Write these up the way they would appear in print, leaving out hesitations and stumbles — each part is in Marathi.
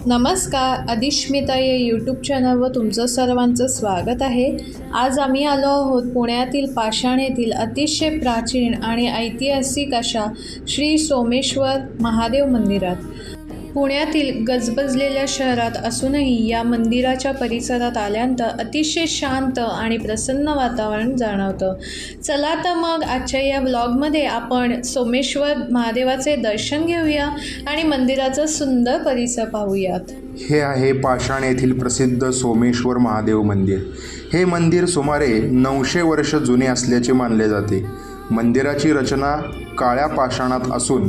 नमस्कार, अधिष्मिता या यूट्यूब चॅनलवर तुमचं सर्वांचं स्वागत आहे। आज आम्ही आलो आहोत पुण्यातील पाषाण येथील अतिशय प्राचीन आणि ऐतिहासिक अशा श्री सोमेश्वर महादेव मंदिरात। पुण्यातील गजबजलेल्या शहरात असूनही या मंदिराच्या परिसरात आल्यानंतर अतिशय शांत आणि प्रसन्न वातावरण जाणवतं। चला तर मग आजच्या या व्लॉगमध्ये आपण सोमेश्वर महादेवाचे दर्शन घेऊया आणि मंदिराचा सुंदर परिसर पाहूयात। हे आहे पाषाण येथील प्रसिद्ध सोमेश्वर महादेव मंदिर। हे मंदिर सुमारे 900 वर्ष जुने असल्याचे मानले जाते। मंदिराची रचना काळ्या पाषाणात असून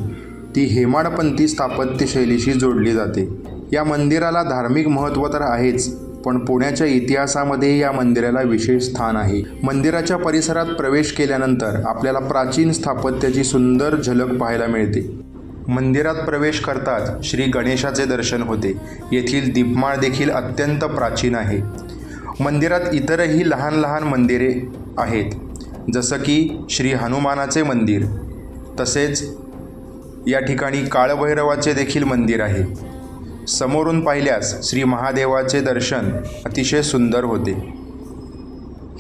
ती हेमाडपंथी स्थापत्य शैलीशी जोडली जाते। या मंदिराला धार्मिक महत्त्व तर आहेच, पण पुण्याच्या इतिहासामध्ये या मंदिराला विशेष स्थान आहे। मंदिराच्या परिसरात प्रवेश केल्यानंतर आपल्याला प्राचीन स्थापत्याची सुंदर झलक पाहायला मिळते। मंदिरात प्रवेश करताच श्री गणेशाचे दर्शन होते। येथील दीपमाळ देखील अत्यंत प्राचीन आहे। मंदिरात इतरही लहान लहान मंदिरे आहेत, जसं की श्री हनुमानाचे मंदिर, तसेच या ठिकाणी काळभैरवाचे देखील मंदिर आहे। समोरून पाहिल्यास श्री महादेवाचे दर्शन अतिशय सुंदर होते।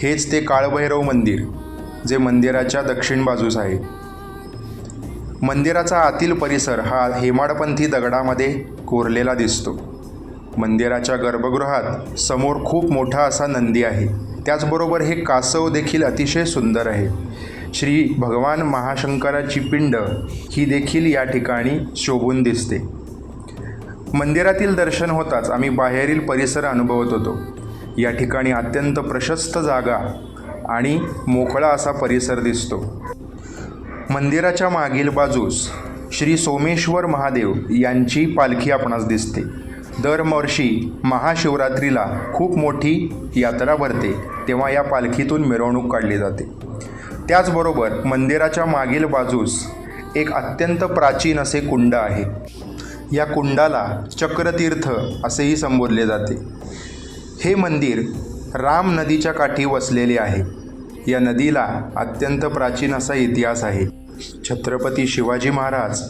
हेच ते काळभैरव मंदिर जे मंदिराच्या दक्षिण बाजूस आहे। मंदिराचा आतील परिसर हा हेमाडपंथी दगडामध्ये कोरलेला दिसतो। मंदिराच्या गर्भगृहात समोर खूप मोठा असा नंदी आहे। त्याचबरोबर हे कासव देखील अतिशय सुंदर आहे। श्री भगवान महाशंकराची पिंड ही देखील या ठिकाणी शोभून दिसते। मंदिरातील दर्शन होताच आम्ही बाहेरील परिसर अनुभवत होतो। या ठिकाणी अत्यंत प्रशस्त जागा आणि मोकळा असा परिसर दिसतो। मंदिराच्या मागील बाजूस श्री सोमेश्वर महादेव यांची पालखी आपणास दिसते। दरवर्षी महाशिवरात्रीला खूप मोठी यात्रा भरते, तेव्हा या पालखीतून मिरवणूक काढली जाते। त्याचबरोबर मंदिराच्या मागील बाजूस एक अत्यंत प्राचीन असे कुंड आहे। या कुंडाला चक्रतीर्थ असेही संबोधले जाते। हे मंदिर राम नदीच्या काठी वसलेले आहे। या नदीला अत्यंत प्राचीन असा इतिहास आहे। छत्रपती शिवाजी महाराज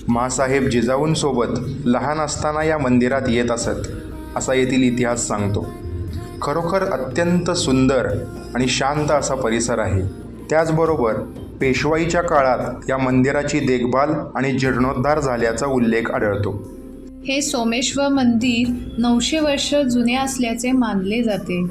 माँसाहेब जिजाऊंसोबत लहान असताना या मंदिरात येत असत, असा येथील इतिहास सांगतो। खरोखर अत्यंत सुंदर आणि शांत असा परिसर आहे। त्याचबरोबर पेशवाईच्या काळात या मंदिराची देखभाल आणि जीर्णोद्धार झाल्याचा उल्लेख आढळतो। हे सोमेश्वर मंदिर 900 वर्ष जुने असल्याचे मानले जाते।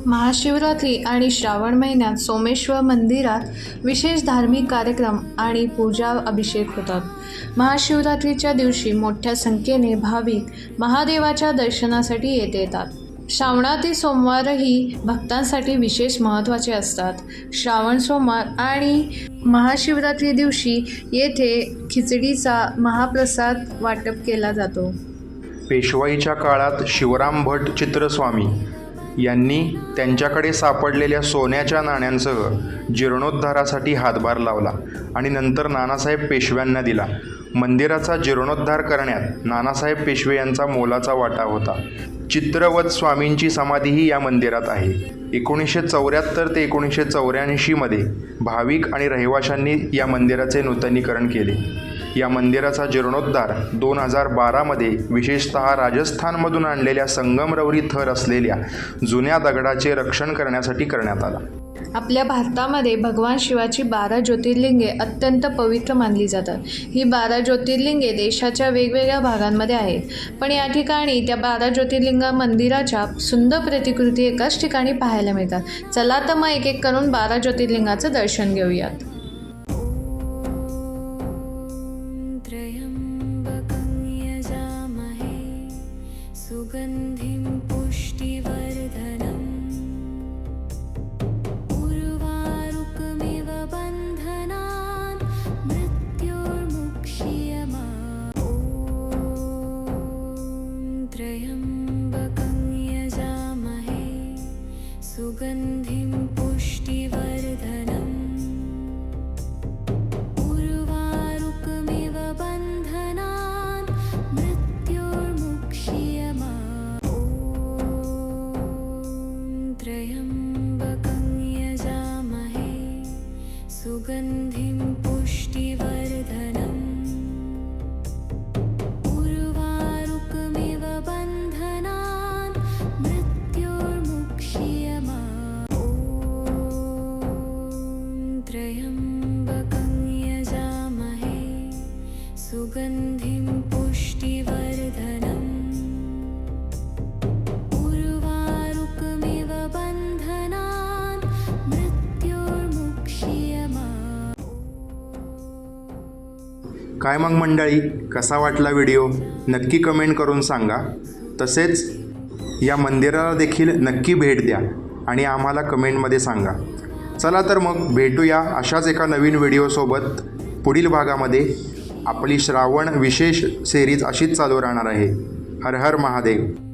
महाशिवरात्री आणि श्रावण महिन्यात सोमेश्वर मंदिरात विशेष धार्मिक कार्यक्रम आणि पूजा अभिषेक होतात। महाशिवरात्रीच्या दिवशी मोठ्या संख्येने भाविक महादेवाच्या दर्शनासाठी येतात। श्रावणातील सोमवारही भक्तांसाठी विशेष महत्त्वाचे असतात। श्रावण सोमवार आणि महाशिवरात्री दिवशी येथे खिचडीचा महाप्रसाद वाटप केला जातो। पेशवाईच्या काळात शिवराम भट चित्रस्वामी यांनी त्यांच्याकडे सापडलेल्या सोन्याच्या नाण्यांसह जीर्णोद्धारासाठी हातभार लावला आणि नंतर नानासाहेब पेशव्यांना दिला। मंदिराचा जीर्णोद्धार करण्यात नानासाहेब पेशवे यांचा मोलाचा वाटा होता। चित्रवत स्वामींची समाधीही या मंदिरात आहे। 1974 ते 1984 मध्ये भाविक आणि रहिवाशांनी या मंदिराचे नूतनीकरण केले। या मंदिराचा जीर्णोद्धार 2012 मध्ये विशेषतः राजस्थानमधून आणलेल्या संगमरवरी थर असलेल्या जुन्या दगडाचे रक्षण करण्यासाठी करण्यात आला। आपल्या भारतामध्ये भगवान शिवाची 12 ज्योतिर्लिंगे अत्यंत पवित्र मानली जातात। ही 12 ज्योतिर्लिंगे देशाच्या वेगवेगळ्या भागांमध्ये आहेत, पण या ठिकाणी त्या 12 ज्योतिर्लिंग मंदिराच्या सुंदर प्रतिकृती एकाच ठिकाणी पाहायला मिळतात। चला तर मग एक एक करून 12 ज्योतिर्लिंगाचं दर्शन घेऊयात। सुगन्धिं पुष्टिवर्धनम् सुगन्धिं पुष्टिवर्धनम् उर्वारुकमिव बन्धनान् मृत्योर्मुक्ष्यमाम्। काय मग मंडळी, कसा वाटला व्हिडिओ नक्की कमेंट करून सांगा. तसेच या मंदिराला देखील नक्की भेट द्या आणि आम्हाला कमेंटमध्ये सांगा. चला तर मग भेटूया अशाच एका नवीन व्हिडिओसोबत पुढील भागामध्ये. आपली श्रावण विशेष सिरीज अशीच चालू राहणार आहे. हर हर महादेव.